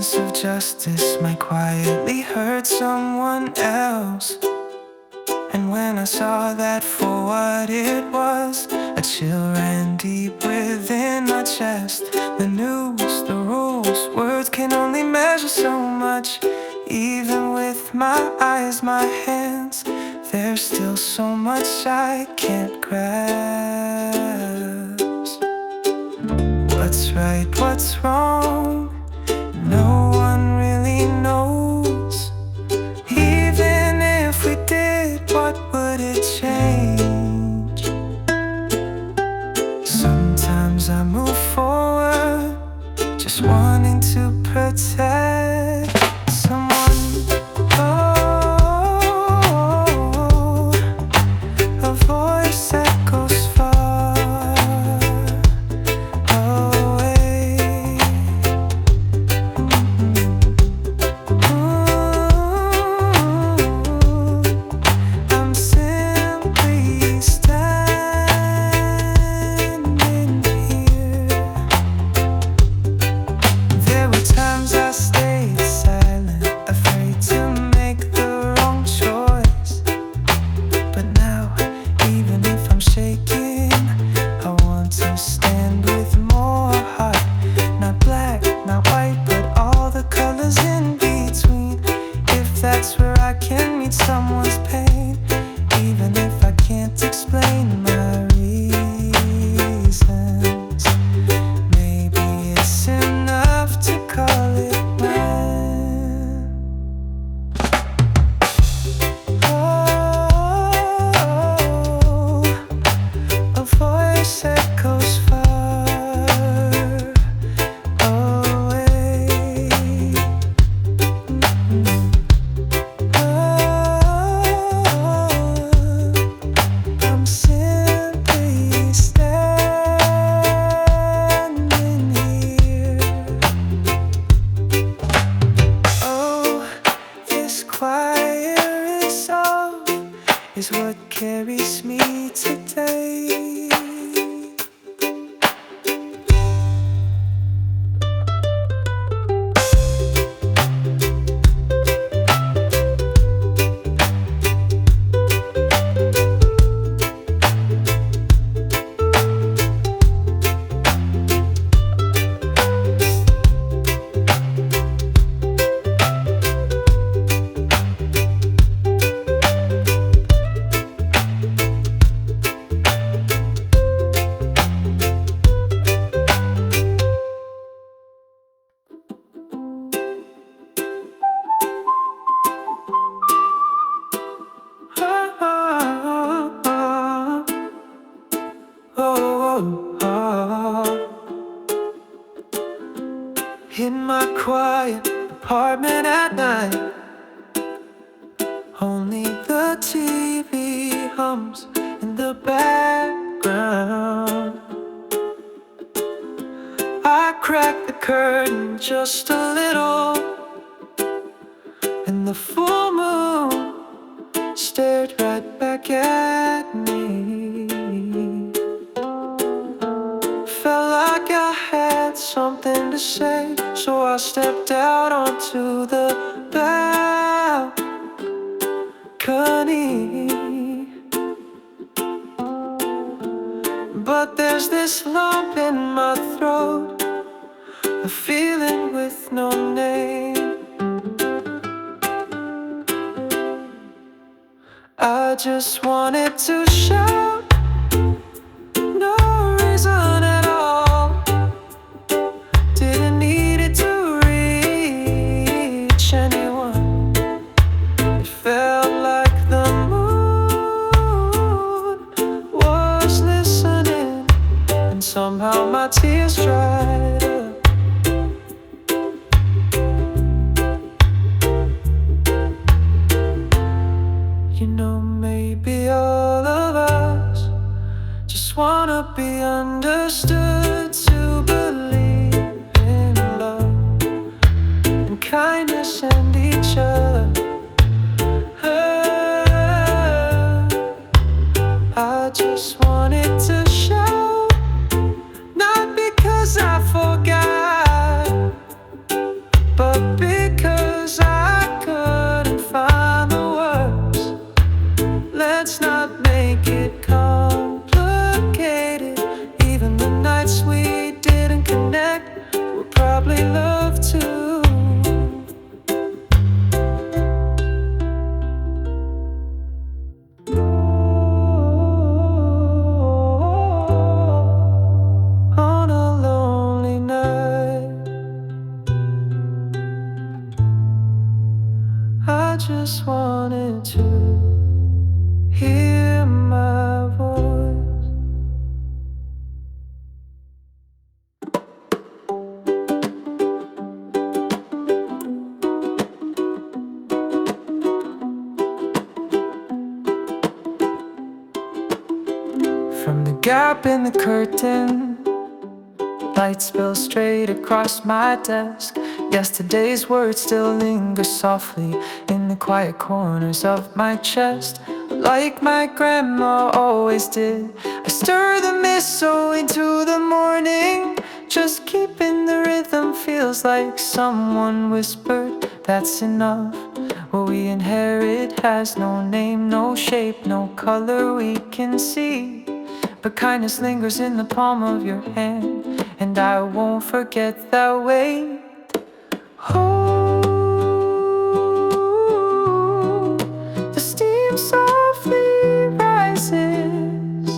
sense of justice might quietly hurt someone else. And when I saw that for what it was, a chill ran deep within my chest. The news, the rules, words can only measure so much. Even with my eyes, my hands, there's still so much I can't grasp. What's right, what's wrong? No one really knows. Even if we did, what would it change? Sometimes I move forward, just wanting to protect someone. Oh, a voice that goes far away. I'm simply standing here. There were times I stayed silent, afraid to make the wrong choice. But now, even if I'm shaking, I want to stand with more heart. Not black, not white, but all the colors in between. If that's where I can meet someone's pain, even if I can't explain my reasons, maybe it's enough to call it mine. Oh, a voice that goes far away. I'm simply standing here. Oh, this quiet resolve is what carries me today. In my quiet apartment at night, only the TV hums in the background. I cracked the curtain just a little, and the full moon stared right back at me. Felt like I had something to say, so I stepped out onto the balcony. But there's this lump in my throat, a feeling with no name. I just wanted to shout, no reason at all. Didn't need it to reach anyone. It felt like the moon was listening, and somehow my tears dried up. You know, maybe all of us just wanna be understood, to believe in love and kindness and each other. I just wanted to shout, not because I forgot, but gap in the curtain, light spills straight across my desk. Yesterday's words still linger softly in the quiet corners of my chest. Like my grandma always did, I stir the mistletoe into the morning. Just keeping the rhythm feels like someone whispered, that's enough. What we inherit has no name, no shape, no color we can see. But kindness lingers in the palm of your hand, and I won't forget that way. Oh, the steam softly rises,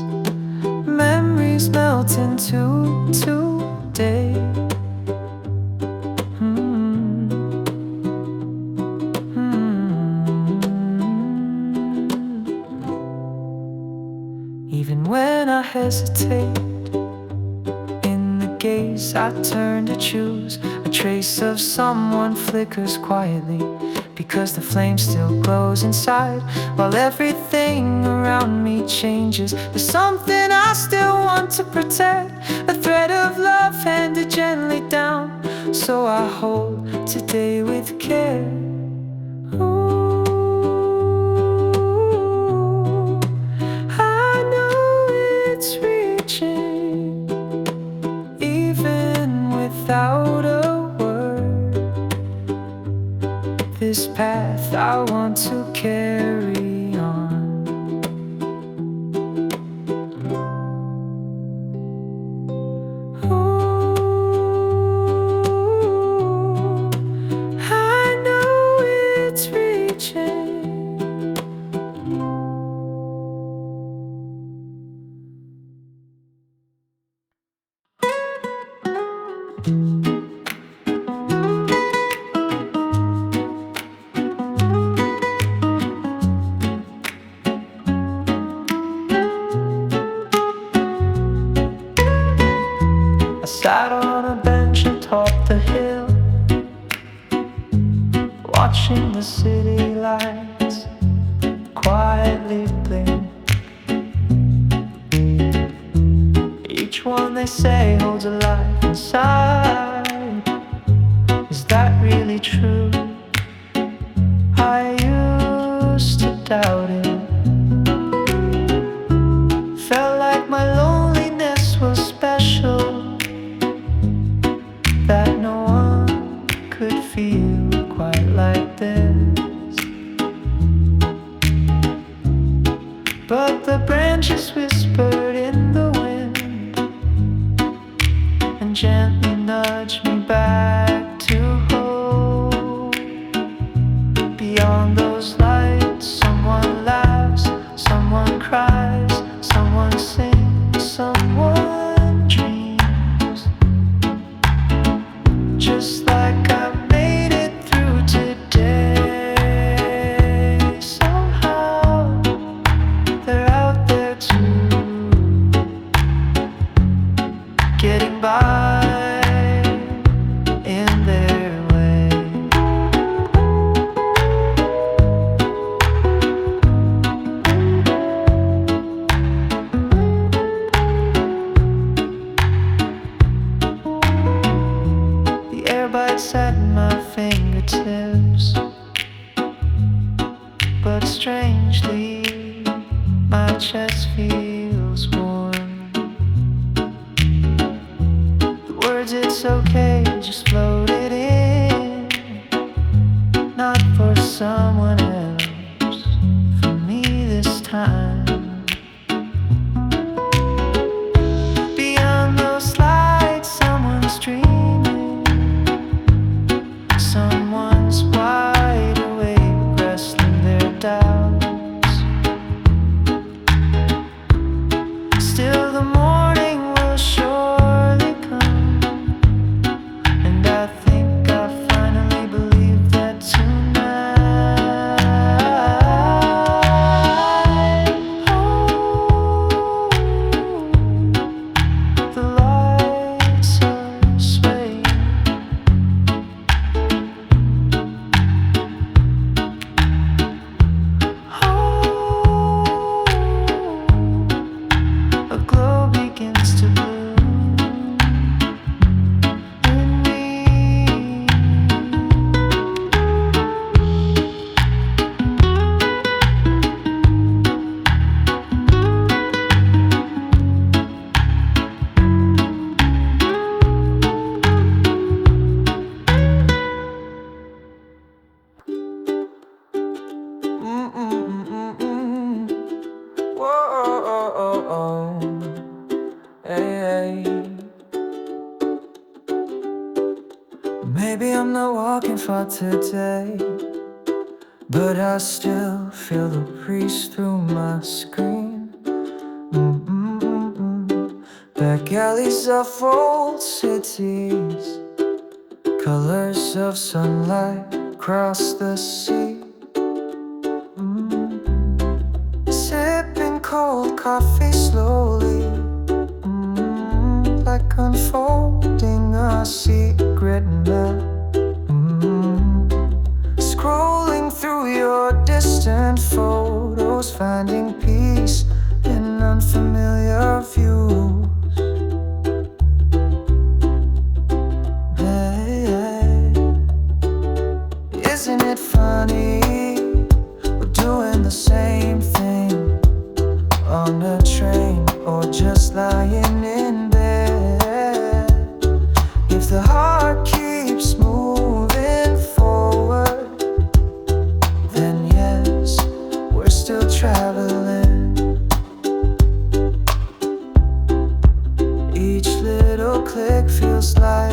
memories melt into today. Even when I hesitate, in the gaze I turn to choose, a trace of someone flickers quietly, because the flame still glows inside. While everything around me changes, there's something I still want to protect, a thread of love handed gently down, so I hold today with care. Without a word, this path I want to carry on. Ooh, I know it's reaching. I sat on a bench atop the hill, watching the city lights quietly blink. Each one they say holds a life inside. Is that really true? I used to doubt it. Felt like my loneliness was special, that no one could feel quite like this. But the branches whispered in the wind and gently nudged me back to hope. Beyond those lights, someone laughs, someone cries, someone sings, someone dreams. Just like I made it through today. Somehow they're out there too, getting by in their way. The air bites at my fingertips, but strangely my chest feels warm. The words "it's okay" just floated in, not for someone else, for me this time. Beyond those lights, someone's dreaming, someone's wide awake, wrestling their doubts. Still the morning will surely come, and I think I finally believe that tonight. Maybe I'm not walking far today, but I still feel the breeze through my screen. Back alleys of old cities, colors of sunlight across the sea. Sipping cold coffee slowly, like unfolding a secret map. Scrolling through your distant photos, finding peace in unfamiliar views. Hey, isn't it funny? We're doing the same thing on a train or just lying in bed. If the heart keeps moving forward, then yes, we're still traveling. Each little click feels like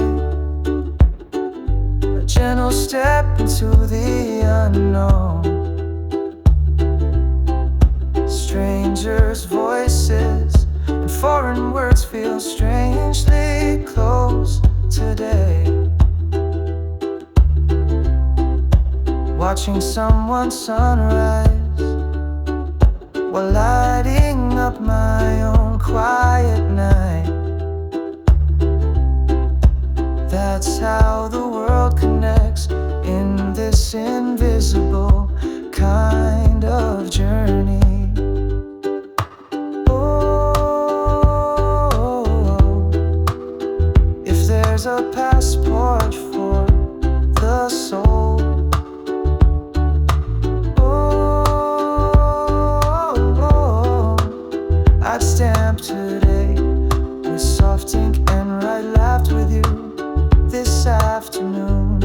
a gentle step into the unknown. Strangers' voices and foreign words feel strangely close today. Watching someone's sunrise while lighting up my own quiet night. That's how the world connects in this invisible kind of journey. There's a passport for the soul. I'd stamp today with soft ink and write laughed with you this afternoon.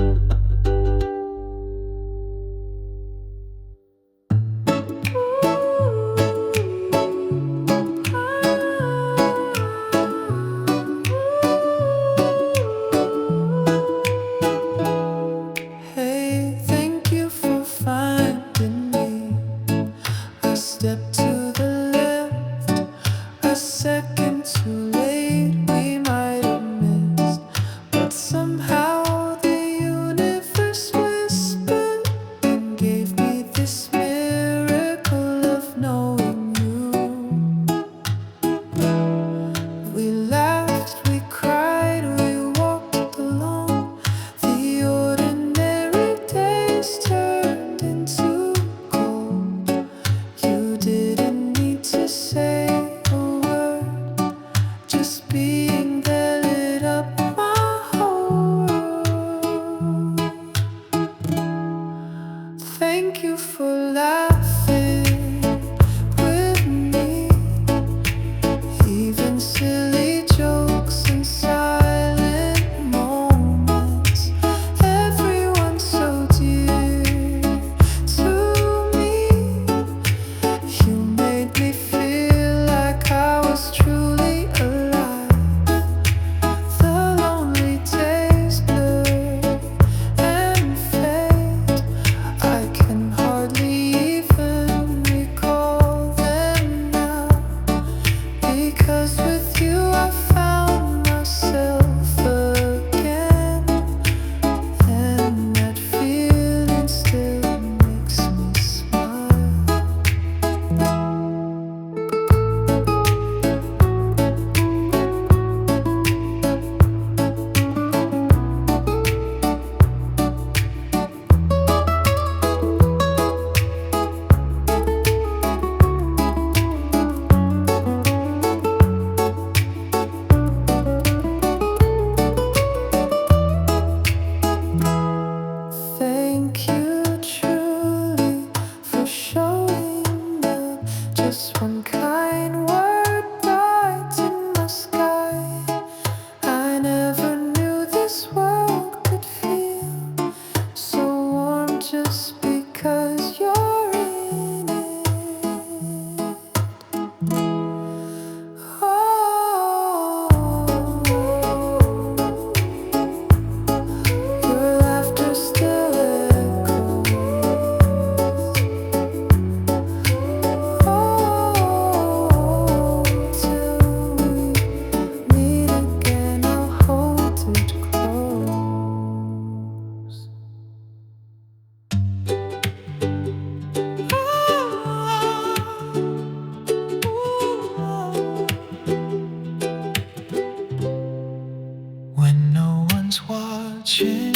watching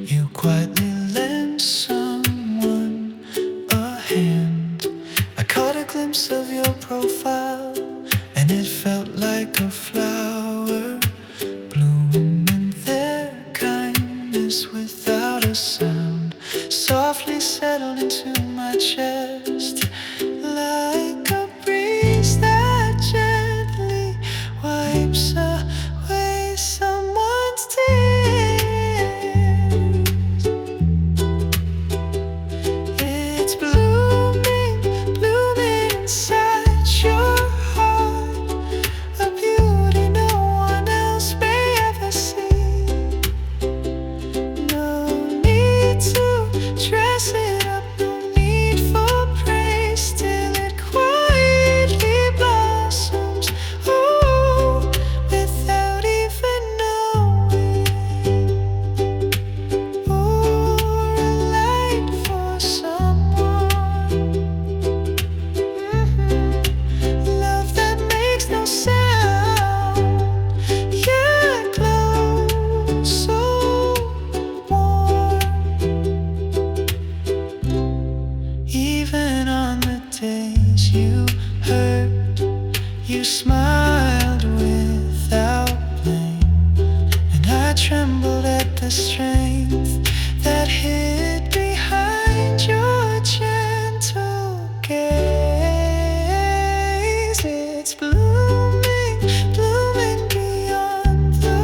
you quietly lend someone a hand. I caught a glimpse of your profile, and it felt like a flower blooming there, kindness without a sound softly settled into my chest, like a breeze that gently wipes away someone's tears. It's blooming, blooming inside your heart, a beauty no one else may ever see. No need to dress it up, no need for praise, still it quietly blossoms, oh, without even knowing. Or a light for someone. Love that makes no sound, yet glows so warm. Even on the days you hurt, you smiled without blame, and I trembled at the strength that hid behind your gentle gaze. It's blooming, blooming beyond the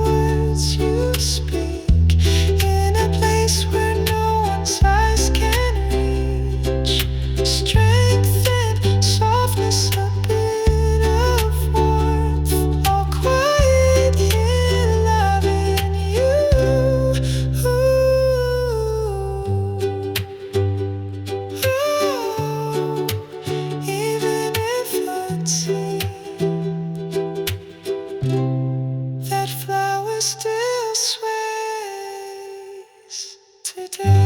words you speak, in a place where no one's eyes can reach. Strength and softness, a bit of warmth, all quiet in loving you. Even if unseen, that flower still sways today.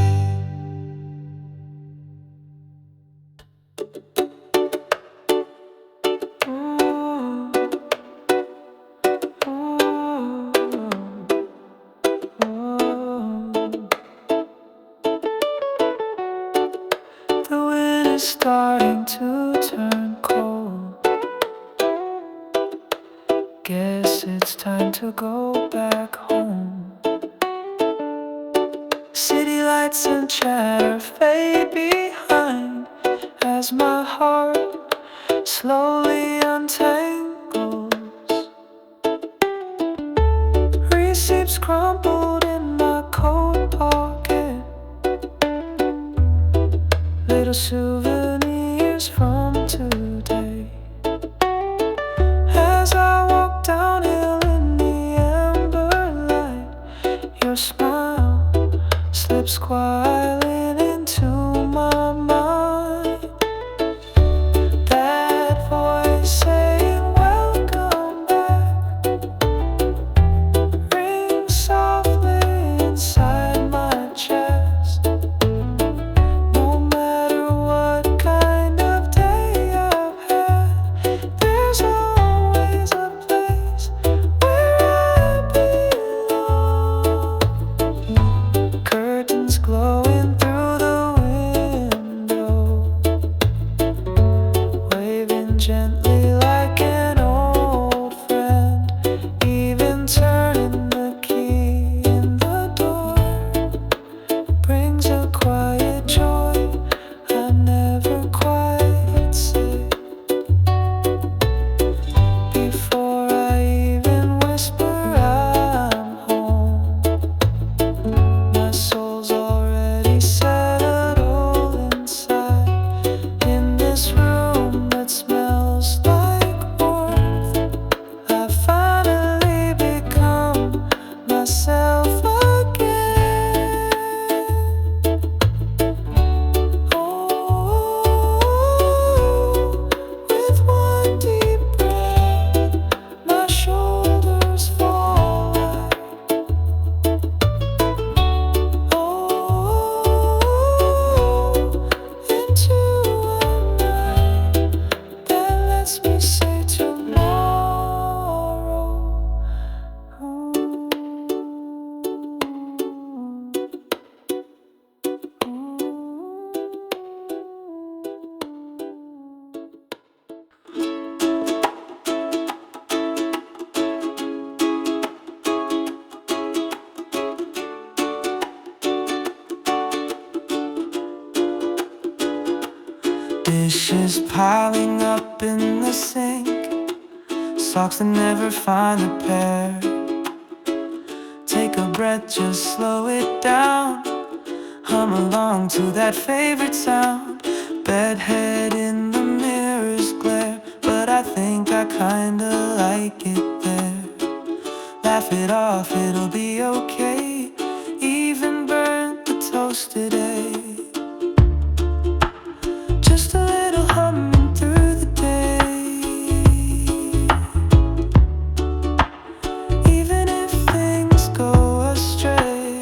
The wind is starting to turn cold. Guess it's time to go back home. City lights and chatter fade behind as my heart slowly untangles. Receipts crumpled in my coat pocket, little souvenirs from today. As I walk downhill in the amber light, your smile slips quietly into my mind. That voice saying welcome back rings softly inside my chest. No matter what kind of day I've Dishes piling up in the sink, socks that never find a pair. Take a breath, just slow it down. Hum along to that favorite sound. Bedhead in the mirror's glare, but I think I kinda like it there. Laugh it off, it'll be okay. Even burnt the toasted egg. Just a little humming through the day. Even if things go astray,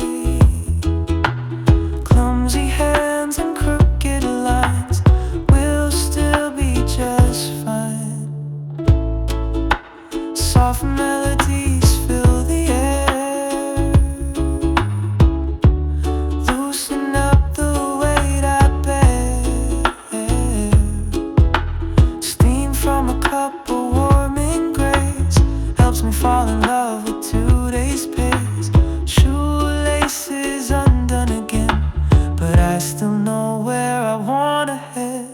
clumsy hands and crooked lines, we'll still be just fine. Soft melodies fill the air, loosen up the weight I bear. Steam from a cup of warming grace helps me fall in love with today's pace. Shoelaces undone again, but I still know where I wanna head.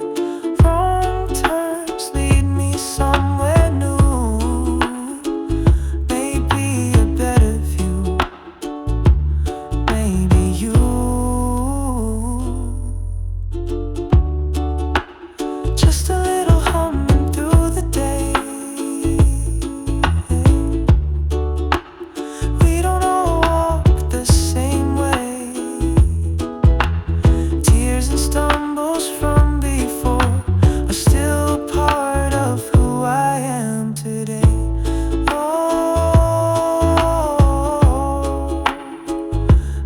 Wrong turns lead me somewhere new, maybe a better view, maybe you. Just a little humming through the day. We don't all walk the same way. Tears and stumbles from before are still part of who I am today. Oh,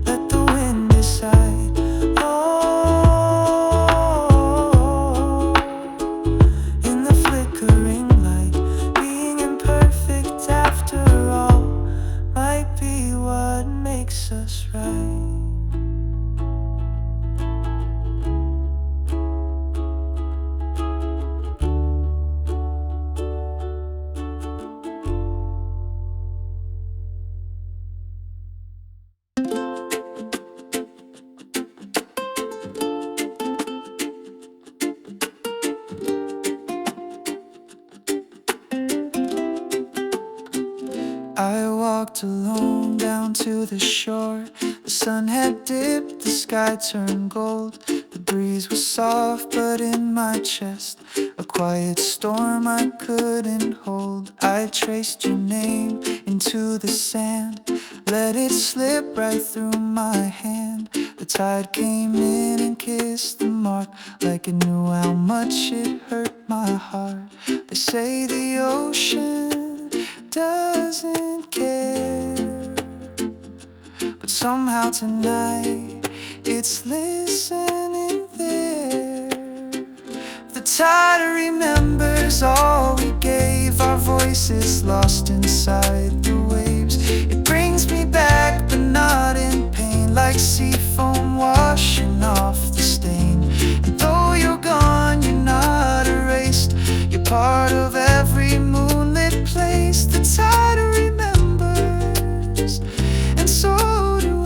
let the wind decide. Oh, in the flickering light, being imperfect after all might be what makes us right. I walked alone down to the shore. The sun had dipped, the sky turned gold. The breeze was soft, but in my chest a quiet storm I couldn't hold. I traced your name into the sand, let it slip right through my hand. The tide came in and kissed the mark, like it knew how much it hurt my heart. They say the ocean doesn't care, but somehow tonight it's listening there. The tide remembers all we gave, our voices lost inside the waves. It brings me back, but not in pain, like sea foam washing off the stain. And though you're gone, you're not erased, you're part of every moonlit place. The tide remembers, and so do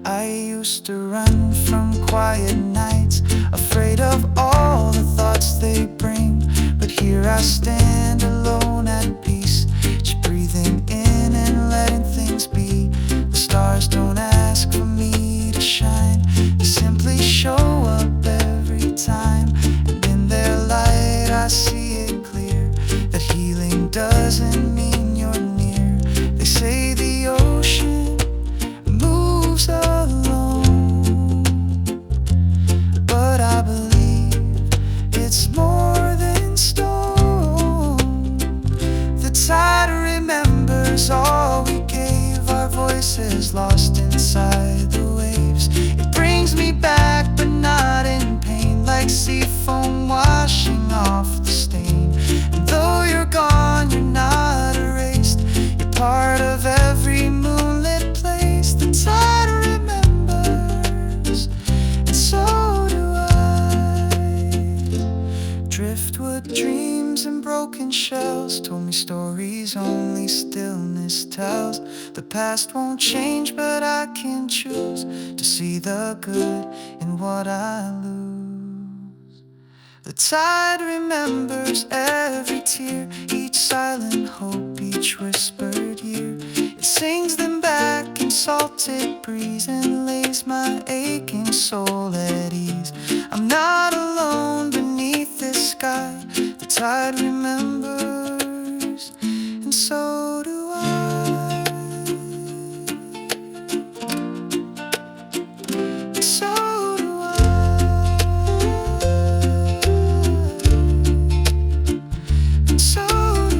I used to run from quiet nights, afraid of all the thoughts they bring. But here I stand alone at peace, just breathing in and letting things be. The stars don't ask for me to shine, they simply show up every time. And in their light I see it clear, that healing doesn't mean you're near. They say the ocean moves alone, but I believe it's more than stone. The tide remembers all we gave, our voices lost inside the waves. It brings me back, but not in pain, like sea foam washing off the stain. And though you're gone, you're not erased, you're part of every moonlit place. The tide remembers, and so do I. Driftwood dreams and broken shells told me stories only stillness tells. The past won't change, but I can choose to see the good in what I lose. The tide remembers every tear, each silent hope, each whispered year. It sings them back in salted breeze and lays my aching soul at ease. I'm not alone beneath this sky. The tide remembers, and so do I. And so do I. And so do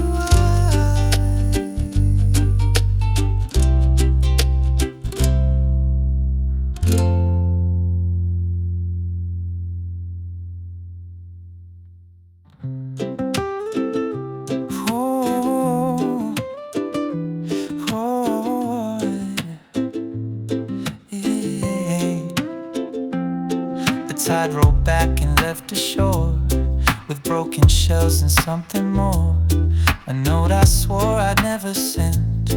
The tide rolled back and left the shore with broken shells and something more. A note I swore I'd never send,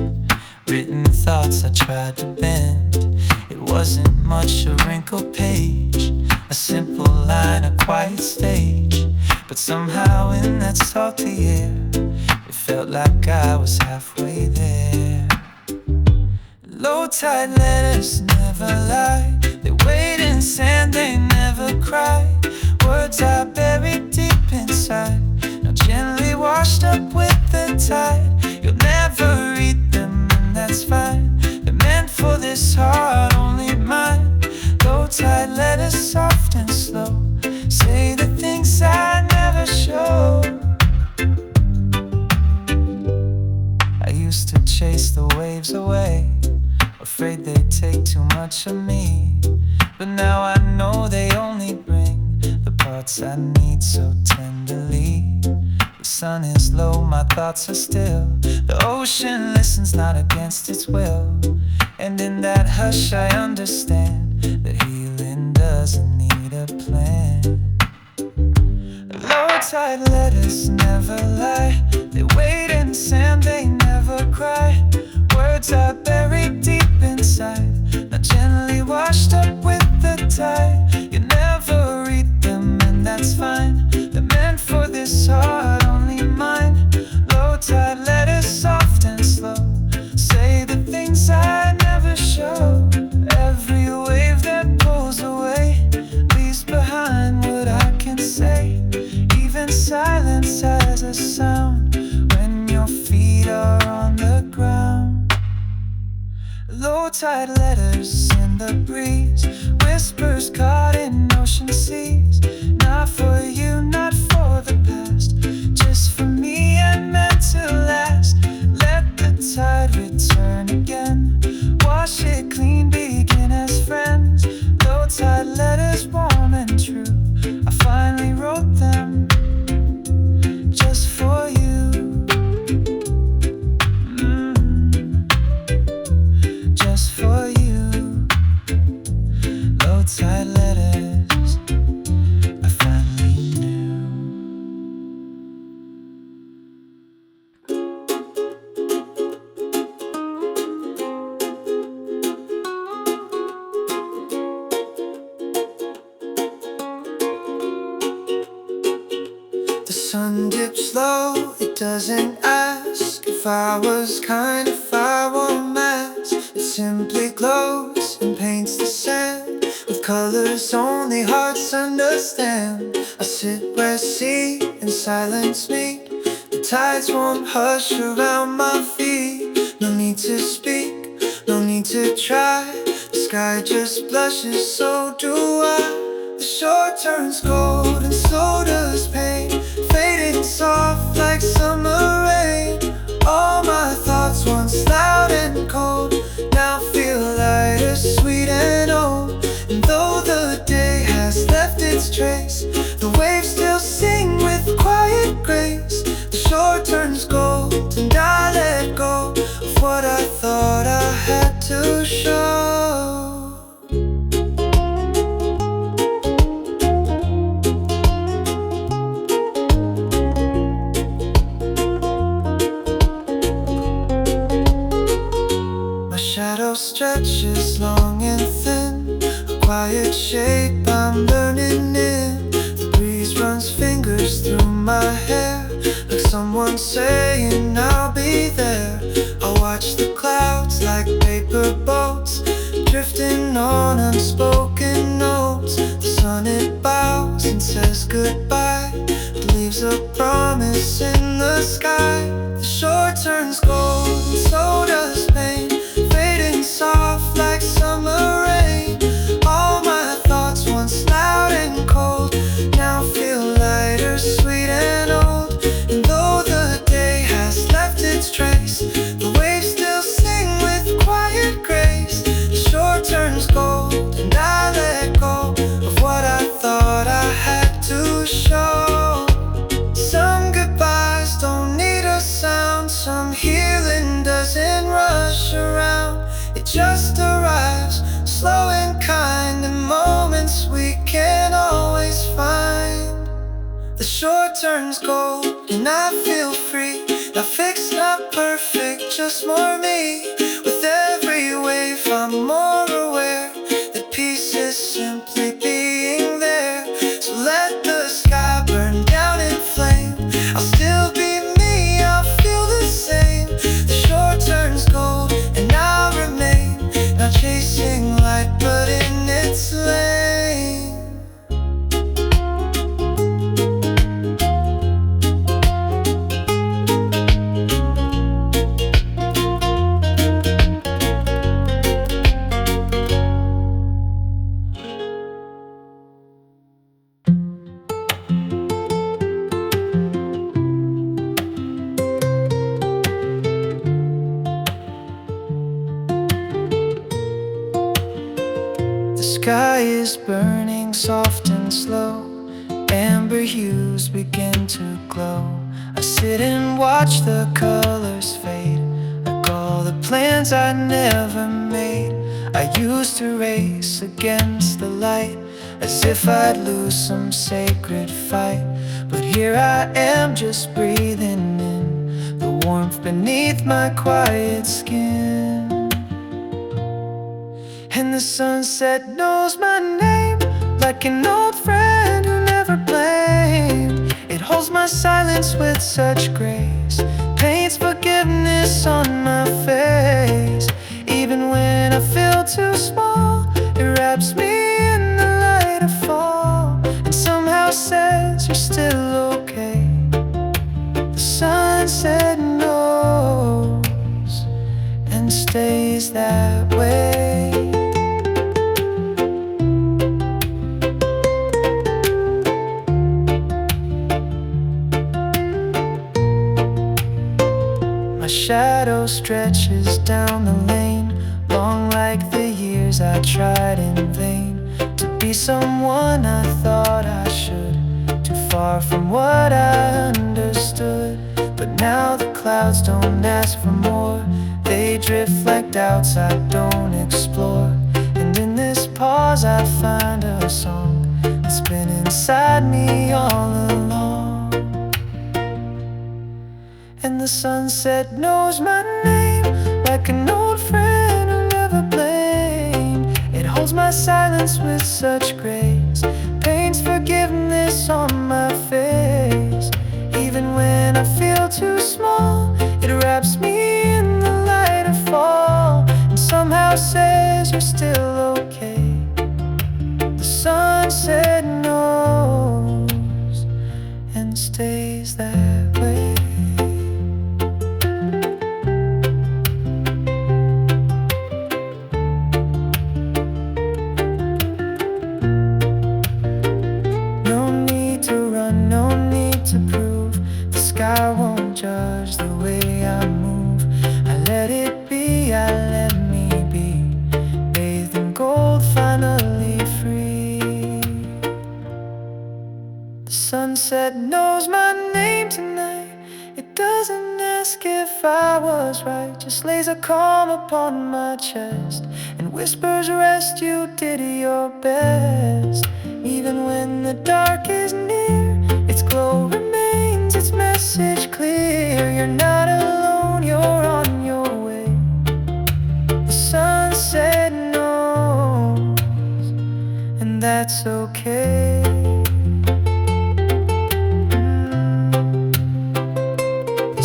written thoughts I tried to bend. It wasn't much, a wrinkled page, a simple line, a quiet stage. But somehow in that salty air, it felt like I was halfway there. Low tide letters never lie. They wait in sand, they never cry. Words I buried deep inside, now gently washed up with the tide. You'll never read them, and that's fine. They're meant for this heart, only mine. Low tide letters, soft and slow, say the things I never show. I used to chase the waves away, afraid they'd take too much of me. But now I know they only bring the parts I need so tenderly. The sun is low, my thoughts are still. The ocean listens, not against its will. And in that hush I understand that healing doesn't need a plan. Low tide letters never lie. They wait in sand, they never cry. Words are buried deep inside, not gently washed up with the tide. You never read them, and that's fine. They're meant for this heart, only mine. Low tide letters, soft and slow, say the things I never show. Every wave that pulls away leaves behind what I can say. Even silence has a sound when your feet are on the ground. Low tide letters in the breeze, whispers caught in ocean seas. Not for you, not for the past, just for me and meant to last. Let the tide return again, wash it clean, begin as friends. Low tide letters, warm and true, I finally wrote them just for you. Just for you. Low tide letters, I finally knew. The sun dips low, it doesn't ask if I was kind, if I wore a mask. It simply glows and paints the sand with colors only hearts understand. I sit where sea and silence meet, the tide's warm hush around my feet. No need to speak, no need to try, the sky just blushes, so do I. The shore turns cold and so does pain, fading soft like summer rain. All my thoughts once loud and cold now feel lighter, sweet and old. And though the day has left its trace, the waves still sing with quiet grace. The shore turns gold and I let go of what I thought I had to show. Shadow stretches long and thin, a quiet shape I'm burning in. The breeze runs saying I'll be there. I'll watch the clouds like paper boats, drifting on unspoken notes. The sun it bows and says goodbye, but leaves a promise in the sky. The shore turns gold and so does pain, fading soft like summer rain. All my thoughts once loud and cold now feel lighter, sweet and old. And though the day has left its trace, the waves still sing with quiet grace. The shore turns gold and I let go of what I thought I had to show. Some goodbyes don't need a sound, some healing doesn't rush around. It just arrives, slow and kind, in moments we can't always find. The shore turns gold and I feel free, not fixed, not perfect, just more me. With every wave I'm more aware that peace is simply being there. So let the sky burn down in flame, I'll still be me, I'll feel the same. The shore turns gold and I'll remain, not chasing light but in its lane. The sky is burning soft and slow, amber hues begin to glow. I sit and watch the colors fade, like all the plans I never made. I used to race against the light, as if I'd lose some sacred fight. But here I am, just breathing in the warmth beneath my quiet skin. And the sunset knows my name, like an old friend who never blamed. It holds my silence with such grace, paints forgiveness on my face. Even when I feel too small, it wraps me in the light of fall, and somehow says you're still okay. The sunset knows and stays that way. Shadow stretches down the lane, long like the years I tried in vain to be someone I thought I should, too far from what I understood. But now the clouds don't ask for more, they drift like doubts I don't explore. And in this pause I find a song that's been inside me all along. And the sunset knows my name, like an old friend who never blamed. It holds my silence with such grace, paints forgiveness on my face. Even when I feel too small, it wraps me in the light of fall, and somehow says you're still okay. The sunset knows and stays that way. To prove the sky won't judge the way I move. I let it be, I let me be, bathed in gold, finally free. The sunset knows my name tonight, it doesn't ask if I was right, just lays a calm upon my chest and whispers rest, you did your best. Even when the dark is near, its glow remains, its message clear. You're not alone, you're on your way. The sunset knows, and that's okay. The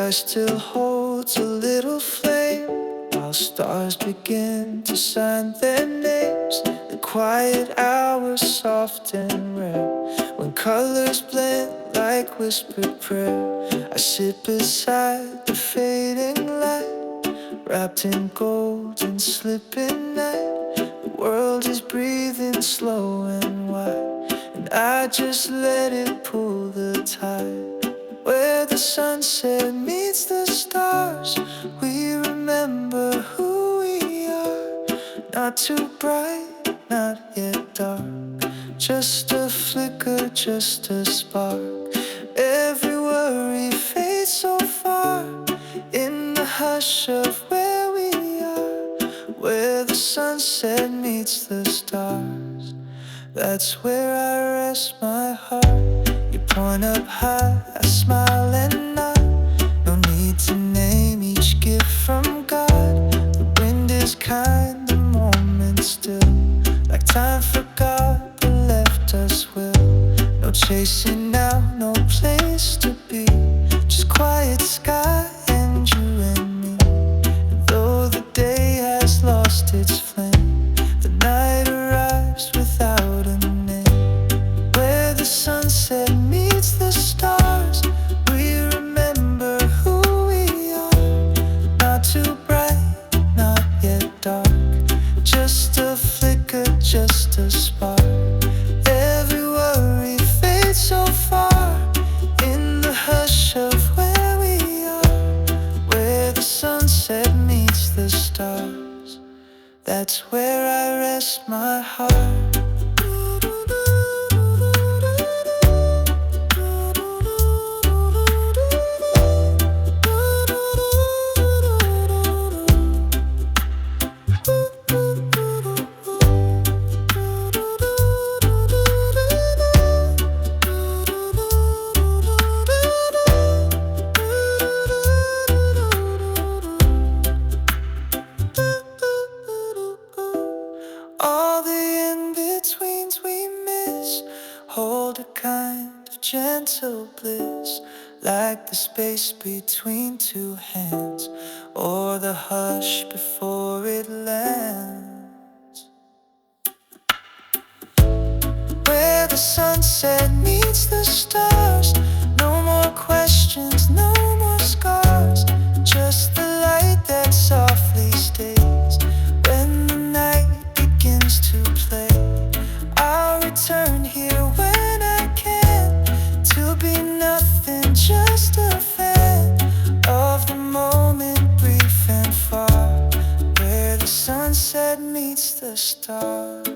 sky still holds a little flame, while stars begin to sign their names. The quiet hours soft and rare, when colors blend like whispered prayer. I sit beside the fading light, wrapped in gold and slipping night. The world is breathing slow and wide, and I just let it pull the tide. Where the sunset meets the stars, we remember who we are. Not too bright, not yet dark, just a flicker, just a spark. Every worry fades so far in the hush of where we are. Where the sunset meets the stars, that's where I rest my heart. You point up high, I smile and nod. No need to name each gift from God. The wind is kind, the moment still, like time forgot but left us will. No chasing now, no place to be, just quiet sky and you and me. And though the day has lost its flame, the night arrives without a name. Where the sunset meets the stars, we remember who we are. Not too bright, not yet dark, just a flicker, just a spark. Every worry fades so far in the hush of where we are. Where the sunset meets the stars, that's where I rest my heart. All the in-betweens we miss hold a kind of gentle bliss, like the space between two hands, or the hush before it lands. Where the sunset meets the stars, no more questions, no more scars, just the light that softly stays. When the night begins to play, I'll return here when I can, to be nothing, just a fan of the moment, brief and far. Where the sunset meets the stars.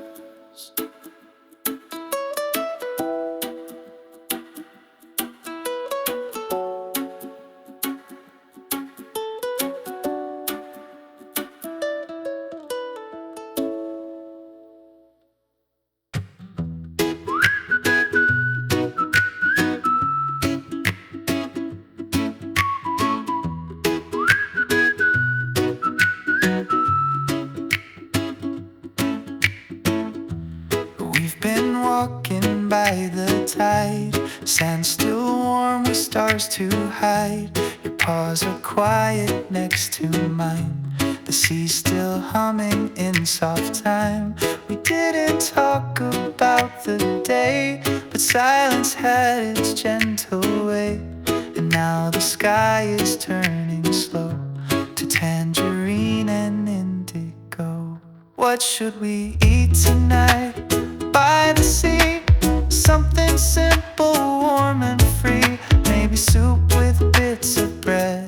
We've been walking by the tide, sand still warm with stars to hide. Your paws are quiet next to mine, the sea's still humming in soft time. We didn't talk about the day, but silence had its gentle way. And now the sky is turning slow to tangerine and indigo. What should we eat tonight by the sea? Something simple, warm and free. Maybe soup with bits of bread,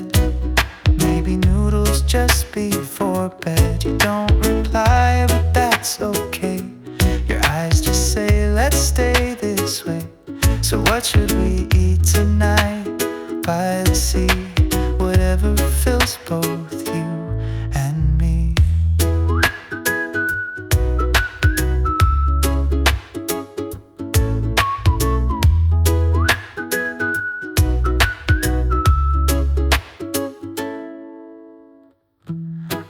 maybe noodles just before bed. You don't reply, but that's okay. Your eyes just say, let's stay this way. So what should we eat tonight by the sea? Whatever fills both you and me.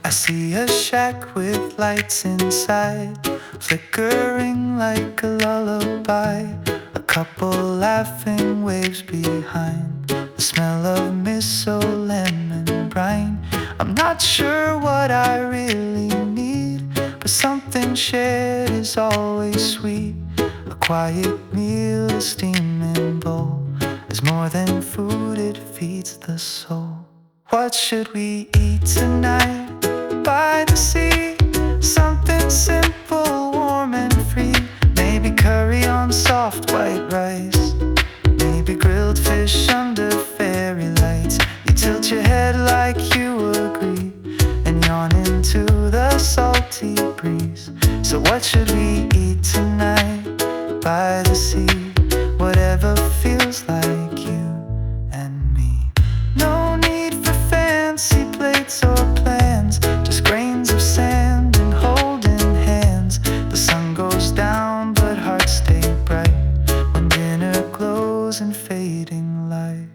I see a shack with lights inside, flickering like a lullaby. A couple laughing waves behind, the smell of mistletoe, lemon brine. I'm not sure what I really need, but something shared is always sweet. A quiet meal, a steaming bowl is more than food, it feeds the soul. What should we eat tonight by the sea? Something simple, warm and free. Maybe curry on soft white rice, maybe grilled fish under fairy lights. You tilt your head like you agree and yawn into the salty breeze. So what should we eat tonight by the sea? Whatever feels like you and me. No need for fancy plates or plans, just grains of sand and holding hands. The sun goes down but hearts stay bright when dinner glows in fading light.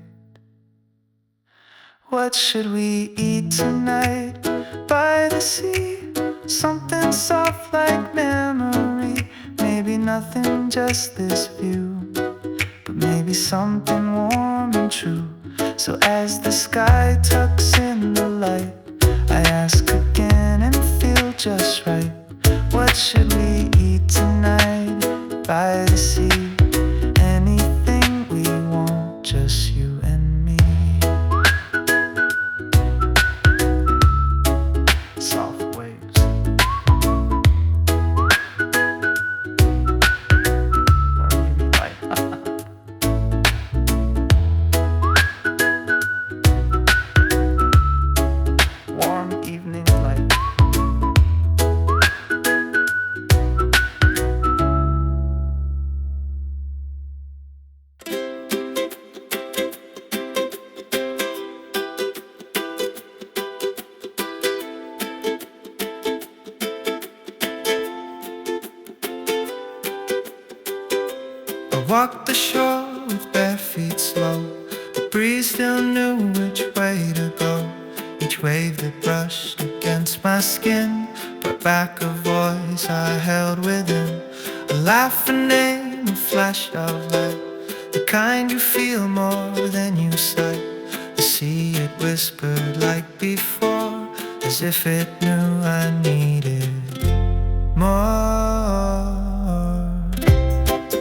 What should we eat tonight by the sea? Something soft like memory. Maybe nothing, just this view, but maybe something warm and true. So as the sky tucks in the light, I ask again and feel just right. What should we eat tonight by the sea? Anything we want, just you and me. Soft waves. Warm evening light. I walked the shore with bare feet slow. The breeze still knew which way to go. Each wave that brushed against my skin brought back a voice I held within. A laugh, a name, a flash of light, the kind you feel more than you sight. The sea, it whispered like before, as if it knew I needed more.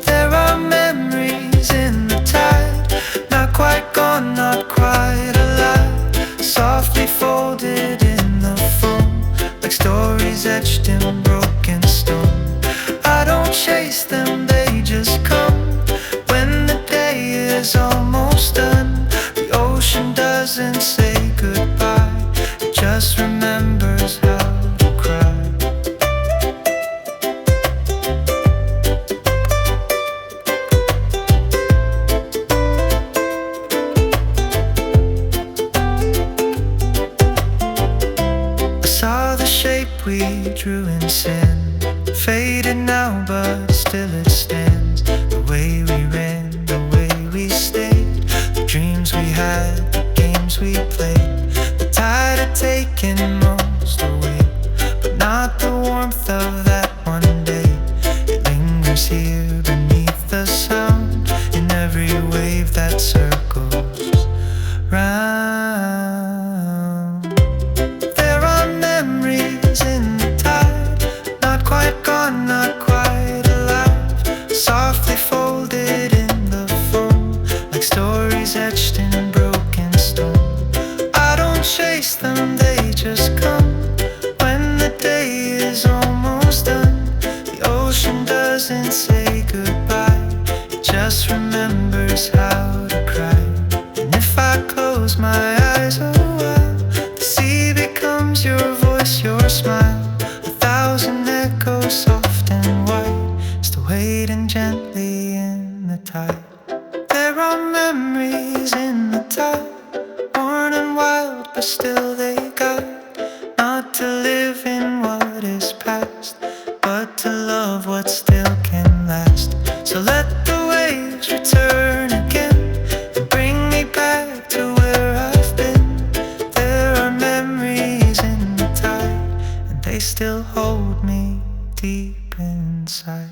There are memories in the tide, not quite gone, not quite alive, softly folded in the foam, like stories etched in broken stone. I don't chase them, they just come. When the day is almost done, the ocean doesn't say goodbye, it just remembers how to cry. Saw the shape we drew in sin, faded now but still it stands. The way we ran, the way we stayed, the dreams we had, the games we played. The tide had taken most away, but not the warmth of that one day. It lingers here beneath the sound, in every wave that circles round. In the tide, not quite gone, not quite alive, softly folded in the foam, like stories etched in broken stone. I don't chase them, they just come. When the day is almost done, the ocean doesn't say goodbye, it just remembers how to cry. And if I close my eyes a while, the sea becomes your voice, your smile, a thousand echoes soft and white, still waiting gently in the tide. There are memories in the tide, worn and wild, but still they guide. Not to live in what is past, but to love what still can last. So let the waves return again and bring me back to where I've been. There are memories in the tide, and they still hold me deep inside.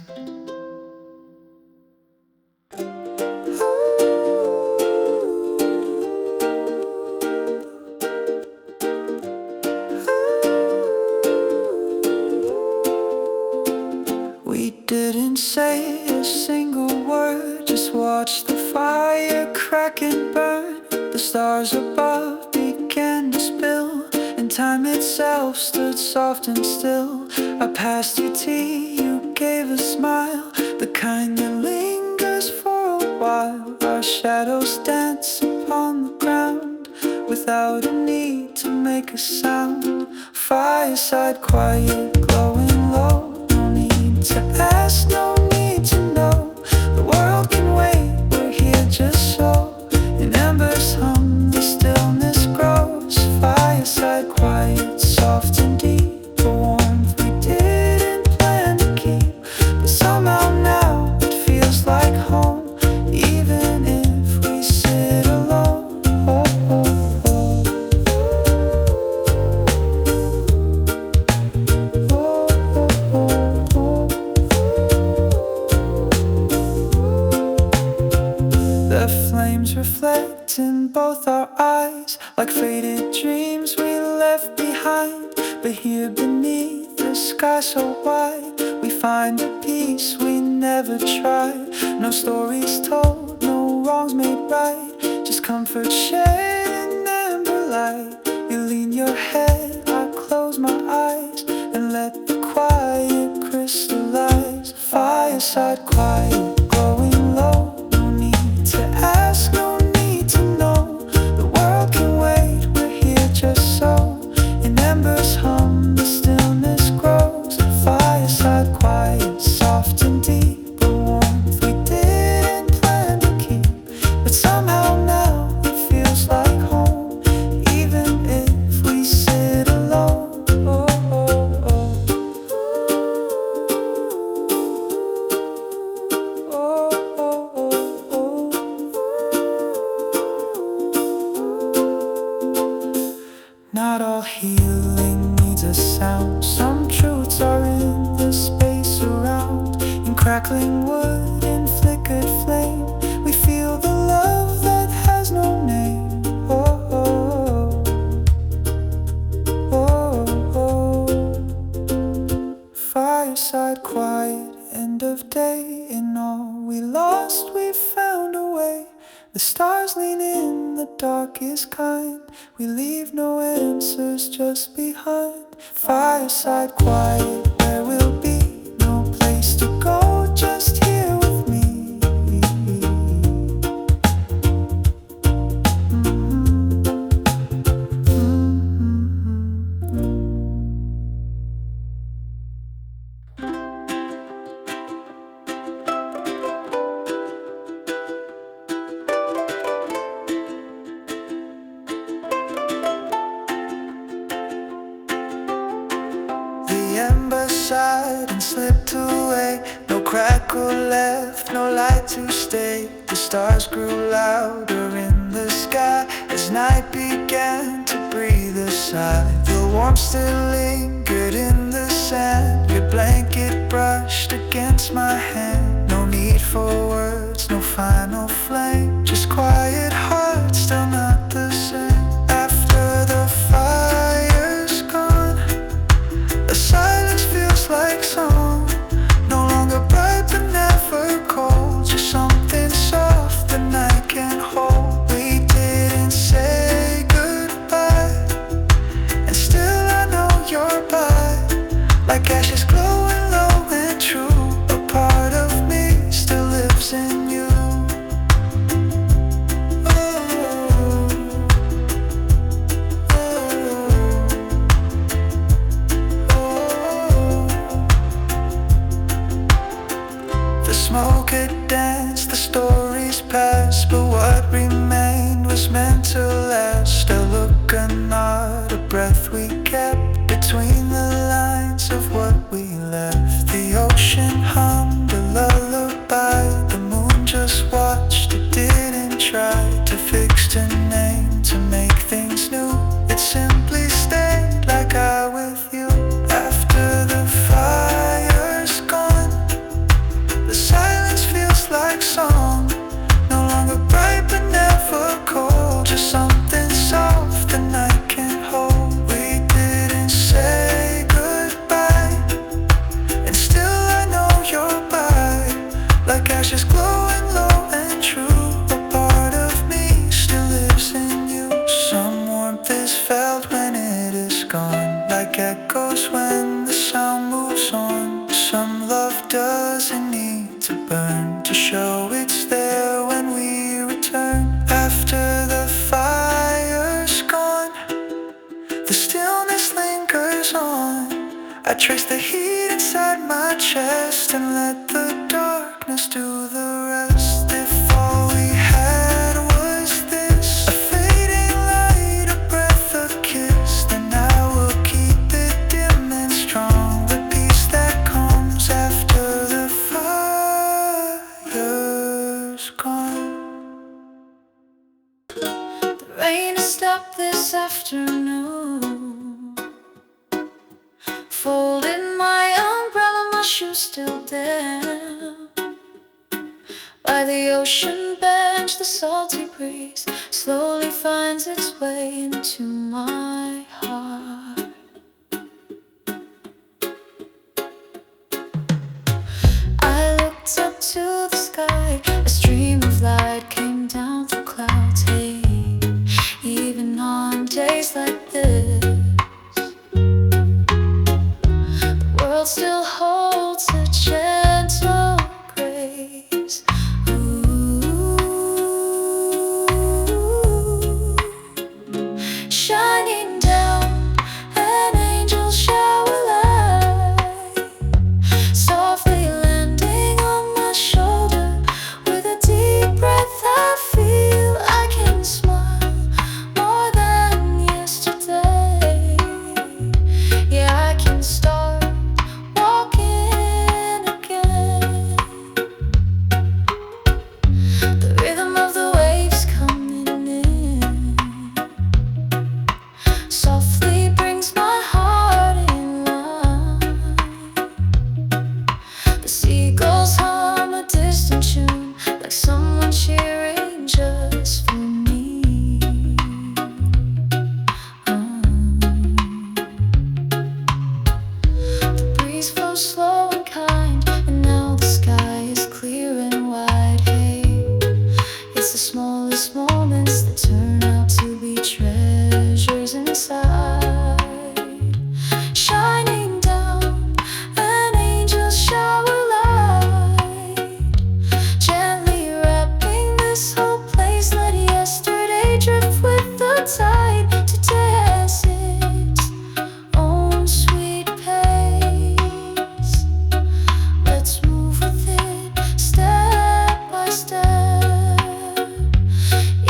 say a single word, just watch the fire crack and burn. The stars above began to spill, and time itself stood soft and still. I passed you tea, you gave a smile, the kind that lingers for a while. Our shadows dance upon the ground without a need to make a sound. Fireside quiet, glowing low. No need to ask, no need to know. The world can wait, we're here just so. In embers hum, the stillness grows. Fireside quiet, soft and deep, a warmth we didn't plan to keep. But somehow now it feels like home, even if we sit alone. Oh, oh, oh. The flames reflect in both our eyes, like faded dreams we left behind. But here beneath the sky so wide, we find a peace we never tried. No stories told, no wrongs made right, just comfort shared in amber light. You lean your head, I close my eyes, and let the quiet crystallize. Fireside quiet, glowing low. No need to ask, no need to know. The world can wait, we're here just so. In embers hum, the stillness grows. Fireside quiet, soft and deep, a warmth we didn't plan to keep. But somehow now it feels like home, even if we sit alone. Oh, oh, oh. Oh, oh, oh, oh. Not all healing needs a sound. Some truths are in the space around. In crackling wood, in flickered flame, we feel the love that has no name. Oh, oh, oh, oh, oh. Fireside quiet, end of day. In all we lost, we found a way. The stars lean in, the dark is kind. We leave no answers just behind. Fireside quiet, where we'll be. No place to go, just here with me. The ember sighed and slipped away. No crackle left, no light to stay. The stars grew louder in the sky as night began to breathe a sigh. The warmth still lingered in the sand. Your blanket brushed against my hand. No need for words, no final flame, just quiet heart, still not the same. After the fire's gone, the silence feels like song. No longer bright but never cold, just something soft the night can hold. We didn't say goodbye, and still I know you're by. Like ashes glowing low and true, a part of me still lives in you. The smoke had danced, the stories passed, but what remained was meant to last. A look, a nod, a breath we kept between the lines of what we left. The ocean hummed a lullaby, the moon just watched, it didn't try to fix a name, to make things new. It simply stayed like I with you. After the fire's gone, the silence feels like song. No longer bright but never cold, just something soft the night can hold. We didn't say goodbye, and I trace the heat inside my chest and let the darkness do the rest. If all we had was this, a fading light, a breath, a kiss, then I will keep it dim and strong, the peace that comes after the fire's gone. The rain has stopped this afternoon. Folded my umbrella, my shoes still damp. By the ocean bench, the salty breeze slowly finds its way into my heart. I looked up to the sky, a stream of light came down through clouds. Hey, even on days like this, still holds a gentle grace. Ooh, shining down, an angel shower light, softly landing on my shoulder. With a deep breath I feel I can smile more than yesterday. Yeah, I can start walking again. The rhythm of the waves coming in softly brings my heart in line. The seagulls hum a distant tune, like someone cheering just for me. The breeze flows slow and kind, and now the sky is clear and wide. Hey, it's the smallest moments that turn out to be treasures inside. Shining down, an angel shower light, gently wrapping this whole place. Let yesterday drift with the tide. Today has its own sweet pace. Let's move with it, step by step.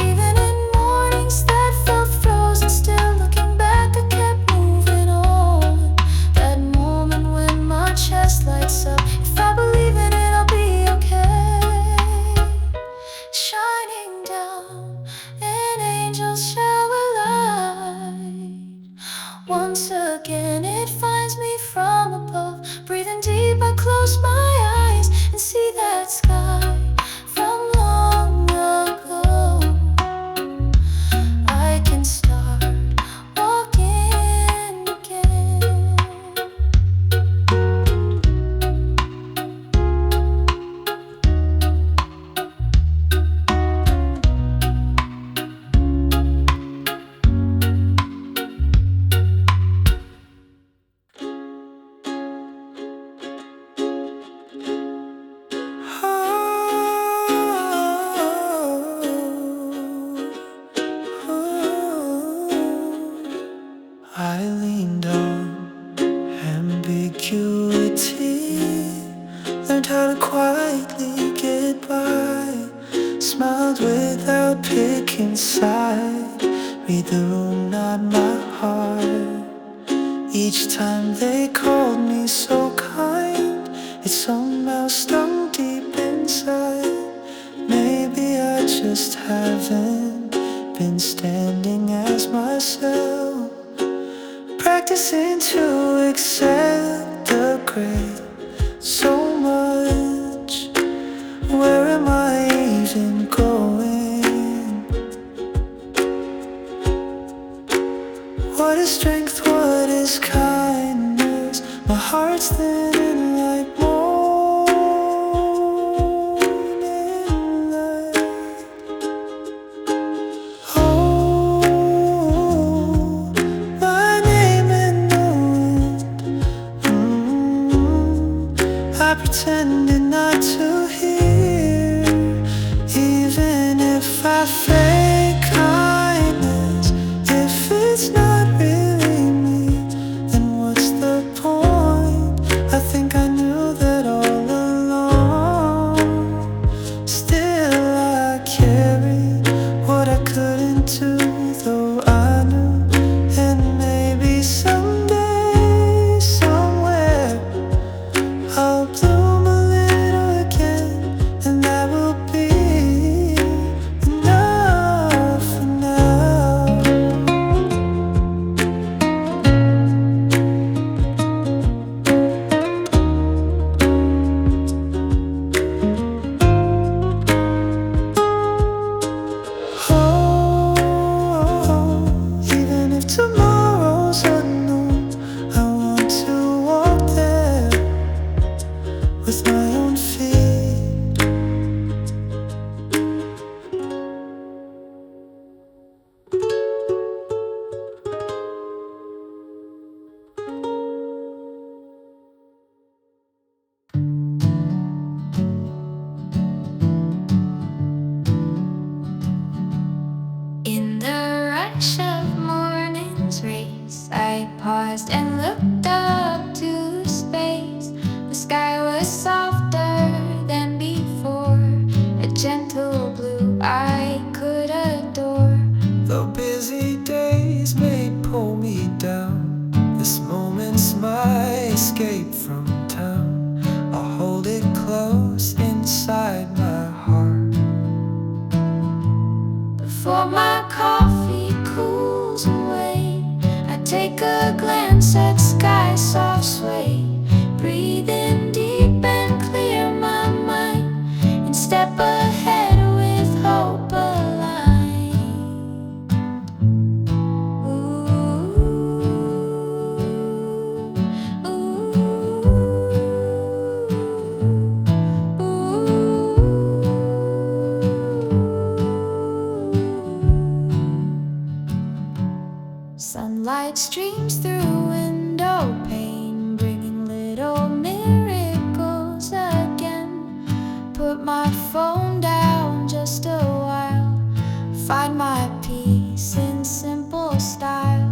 Even in mornings that felt frozen still, looking back I kept moving on. That moment when my chest lights up, if I believe in it I'll be okay. Shining down, an angel shower light, once again it finds me from above. Breathing deep I close my eyes and see that sky from long ago. I can start walking again. I leaned on ambiguity, learned how to quietly get by, smiled without picking side, read the room, not my heart. Each time they called me so kind, it somehow stung deep inside. Maybe I just haven't been standing as myself, practicing to accept the gray so much. Where am I even going? What is strength? What is kindness? My heart's thinning like morning light. Oh, my name in the wind. I pretended not to hear, even if I fake kindness. If it's not really me, then what's the point? with my own feet. In the rush of morning's race, I paused and looked up to space. The sky was softer than before, a gentle blue I could adore. Though busy days may pull me down, this moment's my escape from town. I'll hold it close inside my heart. Before my coffee cools away, I take a glance at sky soft sway. Breathe in deep and clear my mind, and step ahead with hope aligned. Ooh, sunlight streams through window pane, bringing little miracles again. Put my phone down just a while, find my peace in simple style.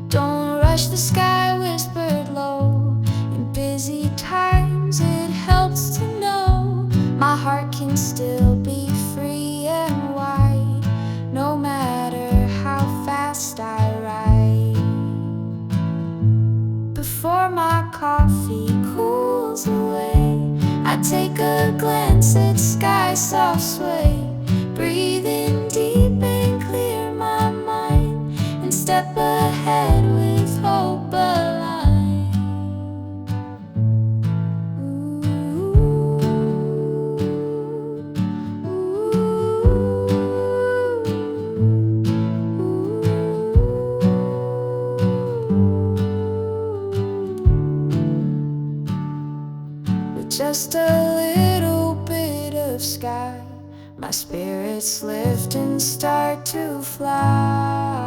Don't rush, the sky whispered low. In busy times it helps to know my heart can still be free and wide, no matter how fast I ride. Before my coffee cools away, I take a glance at sky soft sway. Breathe in deep and clear my mind, and step ahead with hope aligned. With just a little bit of sky, my spirits lift and start to fly.